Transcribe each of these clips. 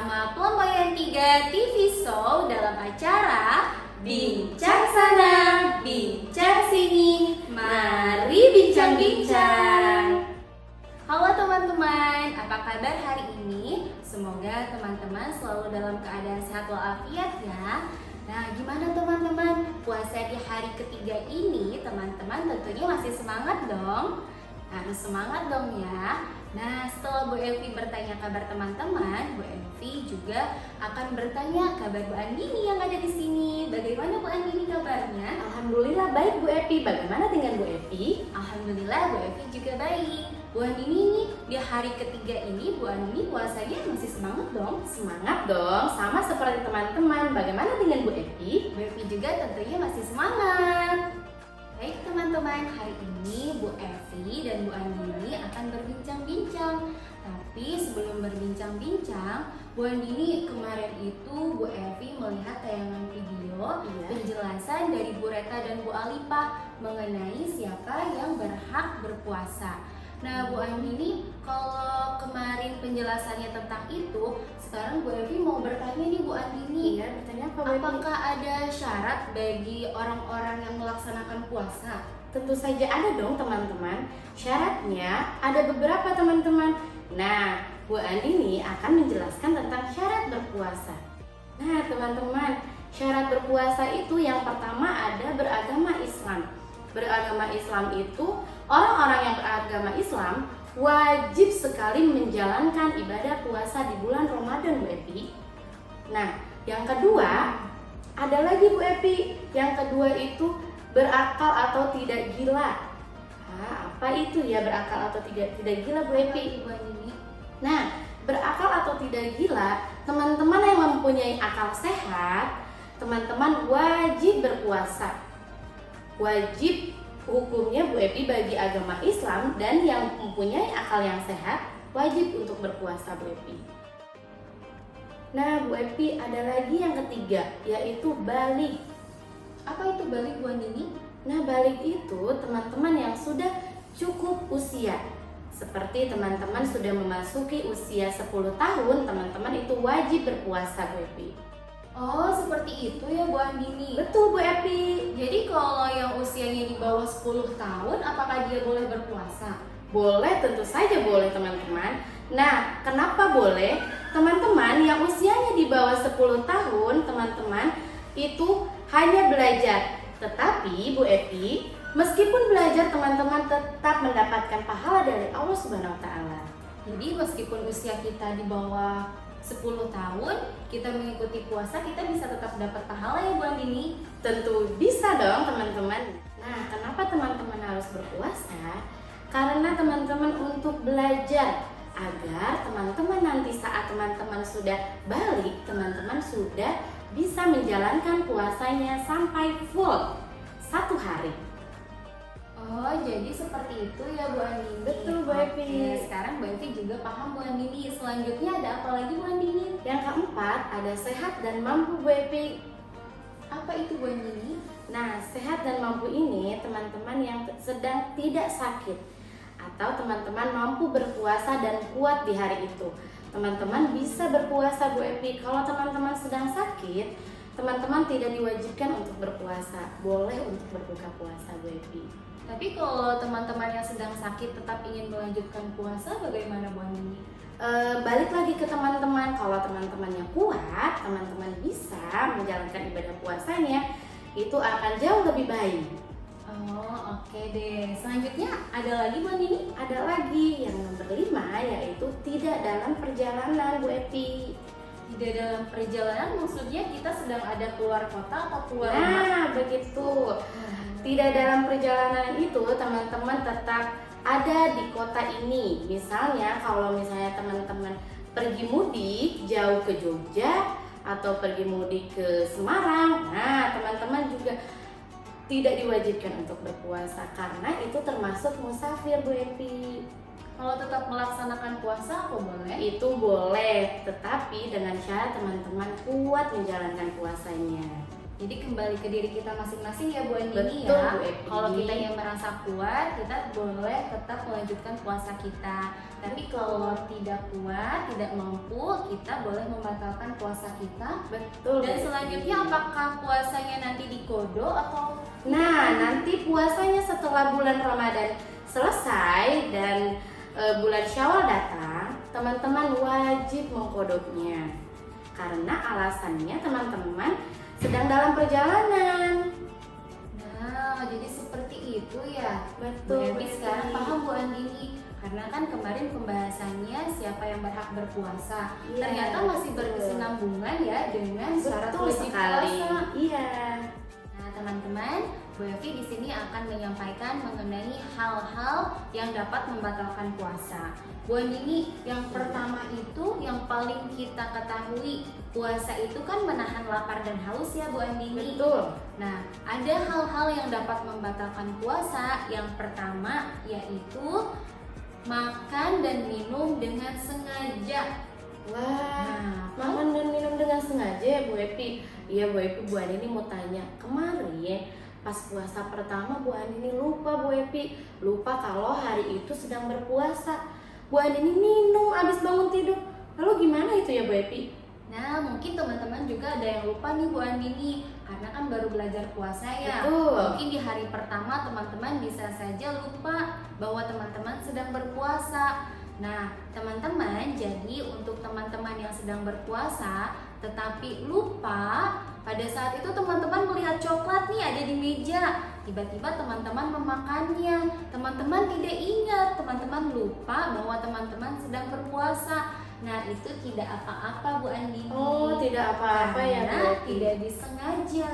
bersama Pelambayan 3 TV Show dalam acara Bincang Sana, Bincang Sini, mari bincang-bincang. Halo teman-teman, apa kabar hari ini? Semoga teman-teman selalu dalam keadaan sehat walafiat ya. Nah, gimana teman-teman? Puasa di hari ketiga ini teman-teman tentunya masih semangat dong? Harus semangat dong ya. Nah, setelah Bu Elvi bertanya kabar teman-teman, Bu Elvi juga akan bertanya kabar Bu Andini yang ada di sini. Bagaimana Bu Andini kabarnya? Alhamdulillah baik Bu Evi. Bagaimana dengan Bu Evi? Alhamdulillah Bu Elvi juga baik. Bu Andini nih di hari ketiga ini Bu Andini puasanya masih semangat dong? Semangat dong, sama seperti teman-teman. Bagaimana dengan Bu Evi? Bu Elvi juga tentunya masih semangat. Baik teman-teman, hari ini Bu Evi dan Bu Andini akan berbincang-bincang. Tapi sebelum berbincang-bincang, Bu Andini kemarin itu Bu Evi melihat tayangan video penjelasan dari Bu Reta dan Bu Alipa mengenai siapa yang berhak berpuasa. Nah Bu Andini, kalau kemarin penjelasannya tentang itu, sekarang Bu Evi mau bertanya nih Bu Andini. Iya, bertanya apa Bu Evi? Apakah ada syarat bagi orang-orang yang melaksanakan puasa? Tentu saja ada dong teman-teman. Syaratnya ada beberapa teman-teman. Nah, Bu Andini akan menjelaskan tentang syarat berpuasa. Nah teman-teman, syarat berpuasa itu yang pertama ada beragama Islam. Beragama Islam itu orang-orang yang beragama Islam wajib sekali menjalankan ibadah puasa di bulan Ramadan Bu Evi. Nah, yang kedua ada lagi Bu Evi. Yang kedua itu berakal atau tidak gila. Apa itu ya berakal atau tidak gila Bu Evi? Nah, berakal atau tidak gila, teman-teman yang mempunyai akal sehat, teman-teman wajib berpuasa. Wajib hukumnya Bu Evi bagi agama Islam, dan yang mempunyai akal yang sehat wajib untuk berpuasa Bu Evi. Nah Bu Evi, ada lagi yang ketiga, yaitu balik. Apa itu balik Bu Andini? Nah balik itu teman-teman yang sudah cukup usia. Seperti teman-teman sudah memasuki usia 10 tahun, teman-teman itu wajib berpuasa Bu Evi. Oh, seperti itu ya Bu Andini. Betul Bu Evi. Jadi kalau yang usianya di bawah 10 tahun, apakah dia boleh berpuasa? Boleh, tentu saja boleh teman-teman. Nah, kenapa boleh? Teman-teman yang usianya di bawah 10 tahun, teman-teman itu hanya belajar. Tetapi Bu Evi, meskipun belajar teman-teman tetap mendapatkan pahala dari Allah Subhanahu wa taala. Jadi meskipun usia kita di bawah 10 tahun, kita mengikuti puasa, kita bisa tetap dapat pahala ya Bu Andini? Tentu bisa dong teman-teman. Nah, kenapa teman-teman harus berpuasa? Karena teman-teman untuk belajar, agar teman-teman nanti saat teman-teman sudah balik, teman-teman sudah bisa menjalankan puasanya sampai full 1 hari. Oh, jadi seperti itu ya Bu Andini. Betul Bu Evi. Oke, sekarang Bu Evi juga paham Bu Andini. Selanjutnya ada apa lagi Bu Andini? Yang keempat ada sehat dan mampu Bu Evi. Apa itu Bu Andini? Nah, sehat dan mampu ini teman-teman yang sedang tidak sakit atau teman-teman mampu berpuasa dan kuat di hari itu. Teman-teman bisa berpuasa Bu Evi. Kalau teman-teman sedang sakit, teman-teman tidak diwajibkan untuk berpuasa. Boleh untuk berbuka puasa Bu Evi. Tapi kalau teman-teman yang sedang sakit tetap ingin melanjutkan puasa, bagaimana Bu Andini? Balik lagi ke teman-teman. Kalau teman-temannya kuat, teman-teman bisa menjalankan ibadah puasanya, itu akan jauh lebih baik. Oh, oke deh. Selanjutnya ada lagi Bu Andini? Ada lagi yang nomor 5, yaitu tidak dalam perjalanan Bu Evi. Tidak dalam perjalanan maksudnya kita sedang ada keluar kota atau keluar rumah? Nah begitu. Tidak dalam perjalanan itu teman-teman tetap ada di kota ini. Misalnya kalau misalnya teman-teman pergi mudik jauh ke Jogja atau pergi mudik ke Semarang, nah teman-teman juga tidak diwajibkan untuk berpuasa karena itu termasuk musafir Bu Evi. Kalau tetap melaksanakan puasa apa boleh? Itu boleh, tetapi dengan syarat teman-teman kuat menjalankan puasanya. Jadi kembali ke diri kita masing-masing ya Bu Andini Betul, ya. Bu Evi. Kalau kita yang merasa kuat, kita boleh tetap melanjutkan puasa kita. Tapi kalau tidak kuat, tidak mampu, kita boleh membatalkan puasa kita. Betul. Dan Bu selanjutnya Evi. apakah puasanya nanti dikodo atau Nah, nanti puasanya setelah bulan Ramadan selesai dan bulan Syawal datang, teman-teman wajib mengkodoknya. Karena alasannya teman-teman sedang dalam perjalanan. Nah, jadi seperti itu ya. Betul. Berarti sekarang paham Bu Andini. Karena kan kemarin pembahasannya siapa yang berhak berpuasa. Iya, Ternyata masih betul. berkesinambungan ya dengan syarat Betul wajib sekali. puasa. Iya. Nah, teman-teman, Bu Evi di sini akan menyampaikan mengenai hal-hal yang dapat membatalkan puasa. Bu Andini, yang pertama itu yang paling kita ketahui, puasa itu kan menahan lapar dan haus ya Bu Andini. Betul. Nah, ada hal-hal yang dapat membatalkan puasa. Yang pertama yaitu makan dan minum dengan sengaja. Wah, Nah, makan dan minum dengan sengaja ya Bu Epi. Iya Bu Epi, Bu Andini mau tanya. Kemarin pas puasa pertama Bu Andini lupa Bu Epi. Lupa kalau hari itu sedang berpuasa. Bu Andini minum abis bangun tidur. Lalu gimana itu ya Bu Epi? Nah, mungkin teman-teman juga ada yang lupa nih Bu Andini, karena kan baru belajar puasa ya. Betul. Mungkin di hari pertama teman-teman bisa saja lupa bahwa teman-teman sedang berpuasa. Nah, teman-teman, jadi untuk teman-teman yang sedang berpuasa tetapi lupa, pada saat itu teman-teman melihat coklat nih ada di meja, tiba-tiba teman-teman memakannya. Teman-teman tidak ingat, teman-teman lupa bahwa teman-teman sedang berpuasa. Nah, itu tidak apa-apa Bu Andini. Oh, tidak apa-apa ya Bu Karena Epi. tidak disengaja.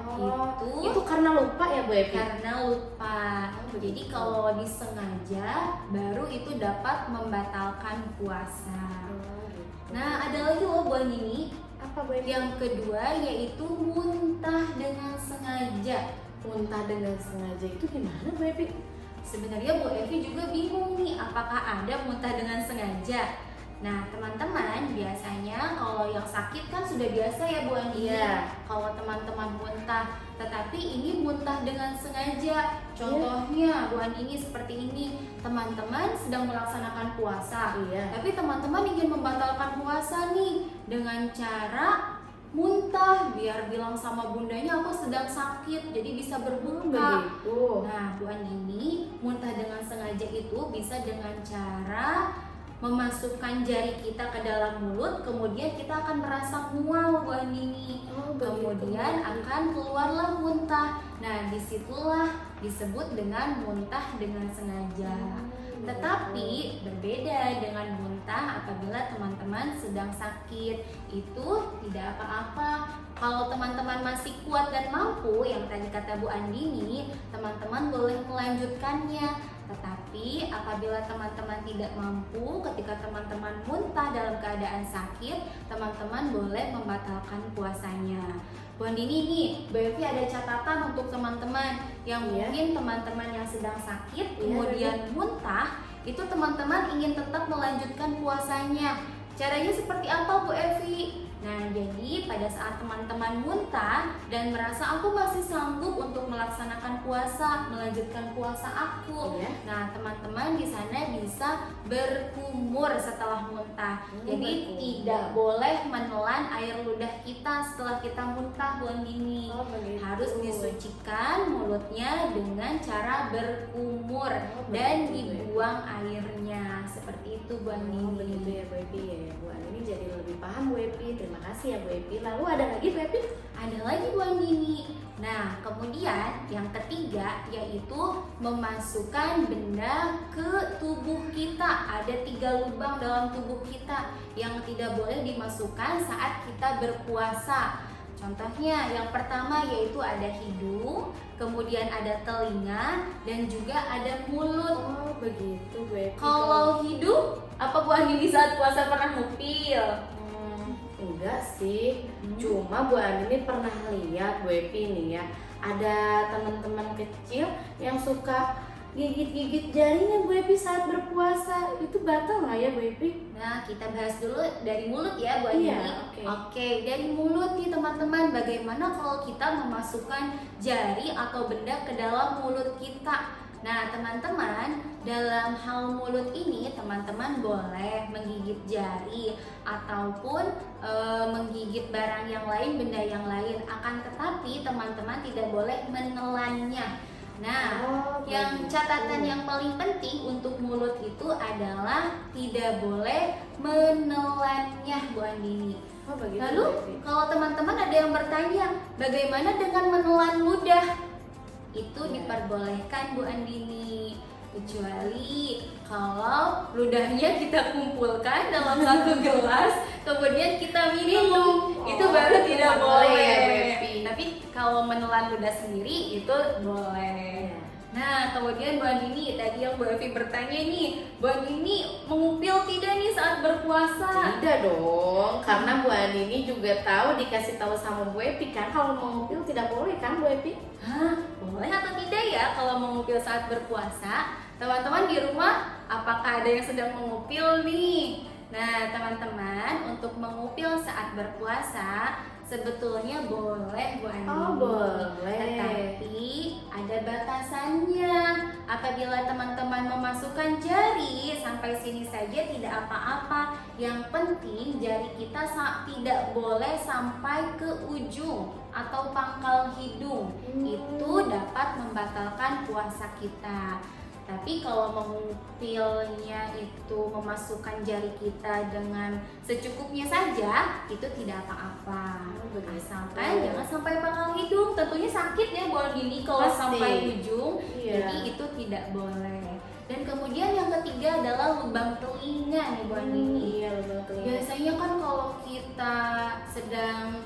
Oh, itu karena lupa ya Bu Epi? Karena lupa. Oh, Jadi begitu. kalau disengaja baru itu dapat membatalkan puasa. Oh, gitu. Nah, ada lagi loh Bu Andini. Apa Bu Epi? Yang kedua yaitu muntah dengan sengaja. Muntah dengan sengaja itu gimana Bu Epi? Sebenarnya Bu Evi juga bingung nih, apakah ada muntah dengan sengaja? Nah, teman-teman, biasanya kalau yang sakit kan sudah biasa ya Bu Andi. Iya. Kalau teman-teman muntah, tetapi ini muntah dengan sengaja. Contohnya Bu Andi ini seperti ini. Teman-teman sedang melaksanakan puasa. Iya. Tapi teman-teman ingin membatalkan puasa nih dengan cara muntah, biar bilang sama bundanya aku sedang sakit, jadi bisa berbuka. Begitu. Nah, Bu Andi ini muntah dengan sengaja itu bisa dengan cara memasukkan jari kita ke dalam mulut, kemudian kita akan merasa mual Bu Andini. Oh, begitu. Kemudian akan keluarlah muntah. Nah, disitulah disebut dengan muntah dengan sengaja. Tetapi berbeda dengan muntah apabila teman-teman sedang sakit, itu tidak apa-apa. Kalau teman-teman masih kuat dan mampu, yang tadi kata Bu Andini, teman-teman boleh melanjutkannya. Tetapi apabila teman-teman tidak mampu, ketika teman-teman muntah dalam keadaan sakit, teman-teman boleh membatalkan puasanya. Bu Andini nih, Bu Evi ada catatan untuk teman-teman yang Iya. mungkin teman-teman yang sedang sakit, Iya, kemudian muntah, itu teman-teman ingin tetap melanjutkan puasanya. Caranya seperti apa Bu Evi? Nah, jadi pada saat teman-teman muntah dan merasa aku masih sanggup untuk melaksanakan puasa, melanjutkan puasa aku. Iya. Nah, teman-teman di sana bisa berkumur setelah muntah. Jadi berkumur. tidak boleh menelan air ludah kita setelah kita muntah, Bu Andini. Oh, begitu. Harus disucikan mulutnya dengan cara berkumur dan begitu, dibuang airnya. Seperti itu Bu Andini. Oh, begitu ya Bu Epi ya. Bu Andini jadi lebih paham Bu Epi. Terima kasih ya Bu Epi. Lalu ada lagi Bu Epi? Ada lagi Bu Andini. Nah, kemudian yang ketiga yaitu memasukkan benda ke tubuh kita. Ada 3 lubang dalam tubuh kita yang tidak boleh dimasukkan saat kita berpuasa. Contohnya yang pertama yaitu ada hidung, kemudian ada telinga, dan juga ada mulut. Oh, begitu Bu Epi. Kalau hidung, apa Bu Andini saat puasa pernah ngupil? Enggak sih, cuma Bu Andini pernah lihat Bu Epi nih ya, ada teman-teman kecil yang suka gigit-gigit jarinya Bu Epi saat berpuasa itu batal nggak ya Bu Epi? Nah, kita bahas dulu dari mulut ya Bu Iya, Andini. oke. Oke, dari mulut nih teman-teman, bagaimana kalau kita memasukkan jari atau benda ke dalam mulut kita? Nah, teman-teman, dalam hal mulut ini teman-teman boleh menggigit jari ataupun menggigit barang yang lain, benda yang lain. Akan tetapi teman-teman tidak boleh menelannya. Nah, yang catatan yang paling penting untuk mulut itu adalah tidak boleh menelannya Bu Andini. Oh, begitu, Lalu Bu Epi. kalau teman-teman ada yang bertanya, bagaimana dengan menelan ludah? Itu Ya. diperbolehkan Bu Andini, kecuali kalau ludahnya kita kumpulkan dalam satu gelas kemudian kita minum. Itu Oh, baru itu tidak nggak boleh boleh. ya, Bu Epi. Tapi kalau menelan ludah sendiri itu boleh. Iya. Nah, kemudian Bu Andini, tadi yang Bu Evi bertanya nih, Bu Andini mengupil tidak nih saat berpuasa? Tidak dong, karena Bu Andini juga tahu, dikasih tahu sama Bu Epi kan kalau mengupil tidak boleh kan Bu Epi? Hah, boleh atau tidak ya kalau mengupil saat berpuasa? Teman-teman di rumah, apakah ada yang sedang mengupil nih? Nah, teman-teman, untuk mengupil saat berpuasa sebetulnya boleh Bu Andini. Oh, boleh. Tetapi ada batasannya. Apabila teman-teman memasukkan jari sampai sini saja tidak apa-apa. Yang penting jari kita tidak boleh sampai ke ujung atau pangkal hidung. Itu dapat membatalkan puasa kita. Tapi kalau mengupilnya itu memasukkan jari kita dengan secukupnya saja, itu tidak apa-apa. Asalkan jangan sampai pangkal hidung. Tentunya sakit ya Bu Andini kalau Pasti. sampai ujung. Iya. Jadi itu tidak boleh. Dan kemudian yang ketiga adalah lubang telinga nih Bu Andini. Iya, betul. Biasanya kan kalau kita sedang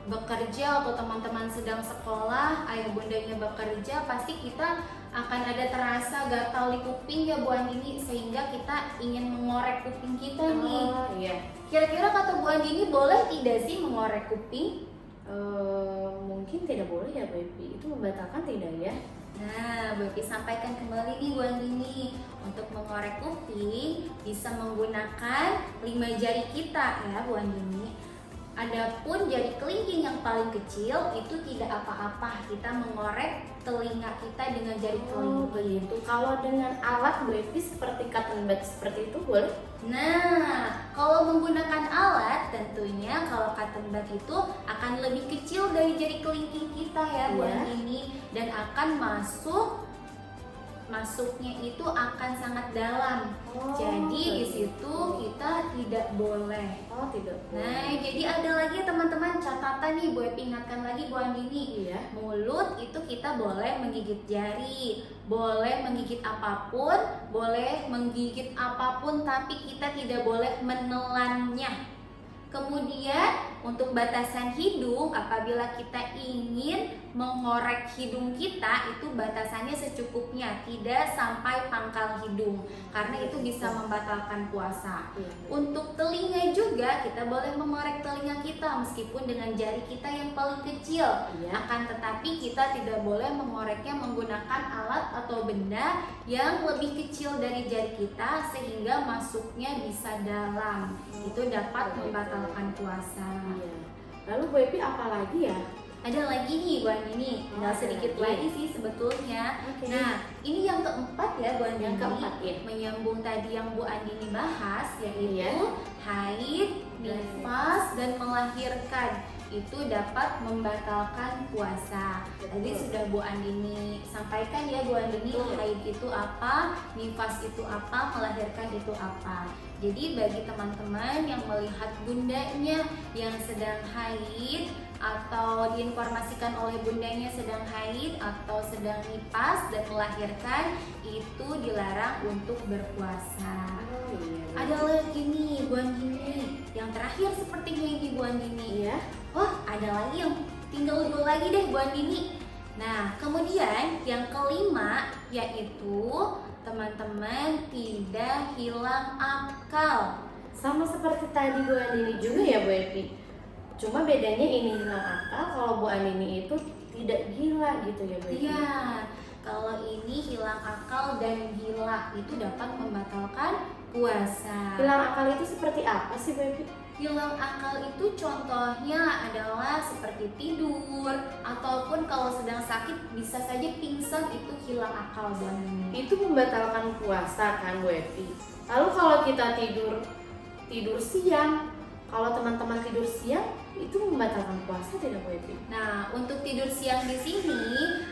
bekerja atau teman-teman sedang sekolah, ayah bundanya bekerja, pasti kita akan ada terasa gatal di kuping ya Bu Andini, sehingga kita ingin mengorek kuping kita nih. Oh, iya. Kira-kira kata Bu Andini boleh tidak sih mengorek kuping? Mungkin tidak boleh ya Bu Epi, itu membatalkan tidak ya? Nah, Bu Epi sampaikan kembali nih Bu Andini, untuk mengorek kuping bisa menggunakan 5 jari kita ya Bu Andini. Adapun jari kelingking yang paling kecil itu tidak apa-apa, kita mengorek telinga kita dengan jari Oh, kelingking. begitu. Kalau dengan alat Bu Epi seperti cotton bud seperti itu boleh? Nah, kalau menggunakan alat tentunya kalau cotton bud itu akan lebih kecil dari jari kelingking kita ya Bu Iya. Andini, dan akan masuknya itu akan sangat dalam. Oh, Jadi di begitu. situ kita tidak boleh. Oh, tidak boleh. Nah, jadi ada lagi teman-teman catatan nih, Bu Epi ingatkan lagi Bu Andini. Iya. Mulut itu kita boleh menggigit jari, boleh menggigit apapun, boleh menggigit apapun, tapi kita tidak boleh menelannya. Kemudian untuk batasan hidung, apabila kita ingin mengorek hidung kita, itu batasannya secukupnya, tidak sampai pangkal hidung, karena itu bisa membatalkan puasa. Iya. Untuk telinga juga kita boleh mengorek telinga kita meskipun dengan jari kita yang paling kecil. Iya. Akan tetapi kita tidak boleh mengoreknya menggunakan alat atau benda yang lebih kecil dari jari kita sehingga masuknya bisa dalam. Itu dapat membatalkan puasa. Iya. Lalu Bu Epi apa lagi ya? Ada lagi nih Bu Andini, tinggal ada sedikit lagi. lagi sih sebetulnya. Oke. Nah, ini yang keempat ya Bu Andini. Yang keempat, ya. Menyambung tadi yang Bu Andini bahas, yaitu Iya. haid, nifas, dan melahirkan. Itu dapat membatalkan puasa. Tadi Betul. sudah Bu Andini sampaikan ya Bu Andini, Betul. haid itu apa, nifas itu apa, melahirkan itu apa. Jadi bagi teman-teman yang melihat bundanya yang sedang haid atau diinformasikan oleh bundanya sedang haid atau sedang nifas dan melahirkan, itu dilarang untuk berpuasa. Oh, iya. Ada lagi nih Bu Andini, yang terakhir sepertinya ini Bu Andini. Iya. Wah, ada lagi yang tinggal 2 lagi deh Bu Andini. Nah, kemudian yang kelima yaitu teman-teman tidak hilang akal. Sama seperti tadi Bu Andini juga ya Bu Epi. Cuma bedanya ini hilang akal, kalau Bu Andini itu tidak gila gitu ya Bu Epi. Iya. kalau ini hilang akal dan gila itu dapat membatalkan puasa. Hilang akal itu seperti apa sih Bu Epi? Hilang akal itu contohnya adalah seperti tidur ataupun kalau sedang sakit bisa saja pingsan, itu hilang akal Bu Andini. Itu membatalkan puasa kan Bu Epi? Lalu kalau kita tidur siang, kalau teman-teman tidur siang itu membatalkan puasa tidak Bu Epi? Nah, untuk tidur siang di sini,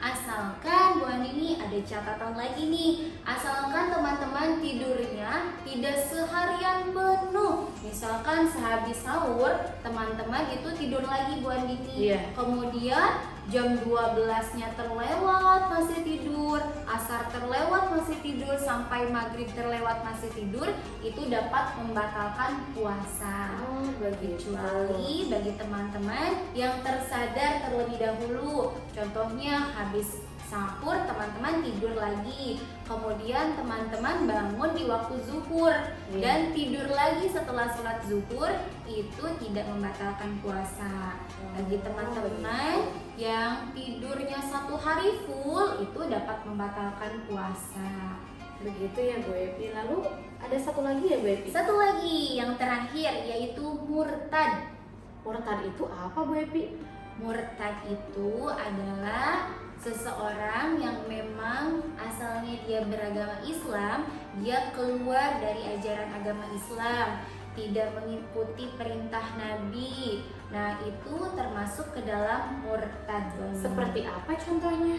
asalkan Bu Andini ada catatan lagi nih. Asalkan teman-teman tidurnya tidak seharian penuh. Misalkan sehabis sahur, teman-teman itu tidur lagi Bu Andini. Iya. Kemudian jam 12-nya terlewat masih tidur, asar terlewat masih tidur, sampai maghrib terlewat masih tidur, itu dapat membatalkan puasa. Oh, begitu. Kecuali bagi teman-teman yang tersadar terlebih dahulu, contohnya habis sahur teman-teman tidur lagi, kemudian teman-teman bangun di waktu zuhur dan tidur lagi setelah sholat zuhur, itu tidak membatalkan puasa. Bagi teman-teman yang tidurnya 1 hari full, itu dapat membatalkan puasa. Begitu ya Bu Epi. Lalu ada satu lagi ya Bu Epi? Satu lagi yang terakhir yaitu murtad. Murtad itu apa Bu Epi? Murtad itu adalah seseorang yang memang asalnya dia beragama Islam, dia keluar dari ajaran agama Islam, tidak mengikuti perintah Nabi. Nah, itu termasuk ke dalam murtad. Seperti apa contohnya?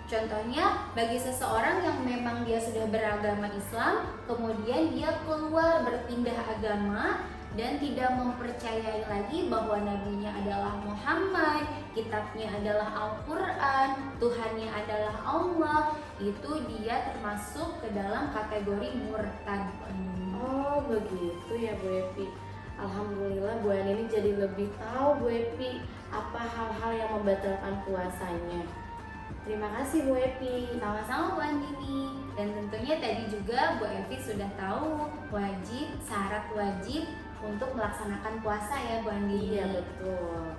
Contohnya, bagi seseorang yang memang dia sudah beragama Islam, kemudian dia keluar berpindah agama dan tidak mempercayai lagi bahwa nabinya adalah Muhammad, kitabnya adalah Al-Quran, Tuhannya adalah Allah, itu dia termasuk ke dalam kategori murtad. Oh begitu ya Bu Epi. Alhamdulillah Bu Andini jadi lebih tahu Bu Epi apa hal-hal yang membatalkan puasanya. Terima kasih Bu Epi. Sama-sama Bu Andini. Dan tentunya tadi juga Bu Evi sudah tahu syarat wajib untuk melaksanakan puasa ya Bu Andini. Iya betul.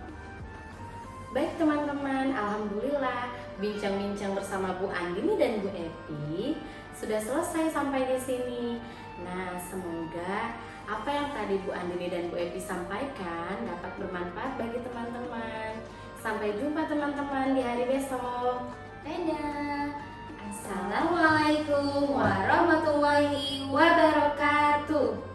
Baik teman-teman, alhamdulillah bincang-bincang bersama Bu Andini dan Bu Epi sudah selesai sampai di sini. Nah, semoga apa yang tadi Bu Andini dan Bu Epi sampaikan dapat bermanfaat bagi teman-teman. Sampai jumpa teman-teman di hari besok. Dadah. Assalamualaikum warahmatullahi wabarakatuh.